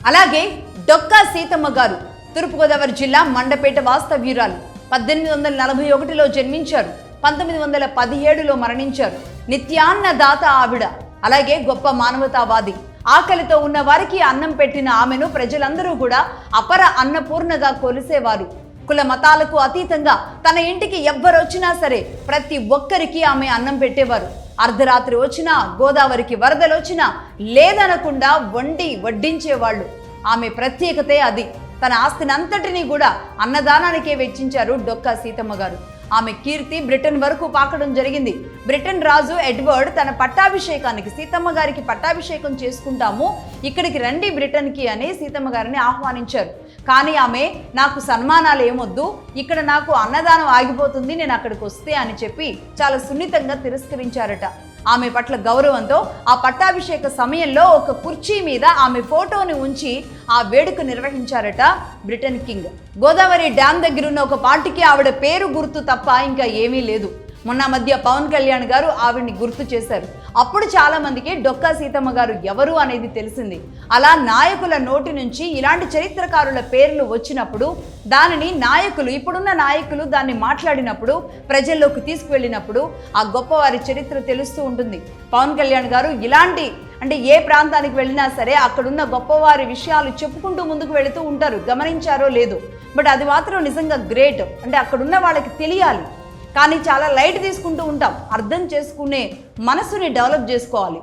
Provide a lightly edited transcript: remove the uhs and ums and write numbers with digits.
అలాగే డొక్కా సీతమ్మ గారు తూర్పుగోదావరి జిల్లా మండపేట వాస్తవ్యురాలు. 1841లో జన్మించారు. 1917లో మరణించారు. నిత్యాన్నదాత ఆవిడ. అలాగే గొప్ప మానవతావాది. ఆకలితో ఉన్న వారికి అన్నం పెట్టిన ఆమెను ప్రజలందరూ కూడా అపర అన్నపూర్ణగా కొలిసేవారు. కుల మతాలకు అతీతంగా తన ఇంటికి ఎవ్వరొచ్చినా సరే ప్రతి ఒక్కరికి ఆమె అన్నం పెట్టేవారు. అర్ధరాత్రి వచ్చినా, గోదావరికి వరదలొచ్చినా లేదనకుండా వడ్డించేవాళ్ళు. ఆమె ప్రత్యేకతే అది. తన ఆస్తినంతటినీ కూడా అన్నదానానికే వెచ్చించారు డొక్కా సీతమ్మ గారు. ఆమె కీర్తి బ్రిటన్ వరకు పాకడం జరిగింది. బ్రిటన్ రాజు ఎడ్వర్డ్ తన పట్టాభిషేకానికి, సీతమ్మ గారికి పట్టాభిషేకం చేసుకుంటాము, ఇక్కడికి రండి బ్రిటన్కి అని సీతమ్మ గారిని ఆహ్వానించారు. కానీ ఆమె, నాకు సన్మానాలు ఏమొద్దు, ఇక్కడ నాకు అన్నదానం ఆగిపోతుంది, నేను అక్కడికి వస్తే అని చెప్పి చాలా సున్నితంగా తిరస్కరించారట. ఆమె పట్ల గౌరవంతో ఆ పట్టాభిషేక సమయంలో ఒక కుర్చీ మీద ఆమె ఫోటోని ఉంచి ఆ వేడుక నిర్వహించారట బ్రిటన్ కింగ్. గోదావరి డ్యామ్ దగ్గరున్న ఒక పార్టీకి ఆవిడ పేరు గుర్తు తప్ప ఇంకా ఏమీ లేదు. మొన్న మధ్య పవన్ కళ్యాణ్ గారు ఆవిడ్ని గుర్తు చేశారు. అప్పుడు చాలా మందికి డొక్కా సీతమ్మ గారు ఎవరు అనేది తెలిసింది. అలా నాయకుల నోటి నుంచి ఇలాంటి చరిత్రకారుల పేర్లు వచ్చినప్పుడు దానిని నాయకులు, ఇప్పుడున్న నాయకులు దాన్ని మాట్లాడినప్పుడు, ప్రజల్లోకి తీసుకువెళ్ళినప్పుడు ఆ గొప్పవారి చరిత్ర తెలుస్తూ ఉంటుంది. పవన్ కళ్యాణ్ గారు ఇలాంటి ఏ ప్రాంతానికి వెళ్ళినా సరే అక్కడున్న గొప్పవారి విషయాలు చెప్పుకుంటూ ముందుకు వెళుతూ ఉంటారు. గమనించారో లేదో, బట్ అది మాత్రం నిజంగా గ్రేట్. అక్కడున్న వాళ్ళకి తెలియాలి. కానీ చాలా లైట్ తీసుకుంటూ ఉంటాం. అర్థం చేసుకునే మనసుని డెవలప్ చేసుకోవాలి.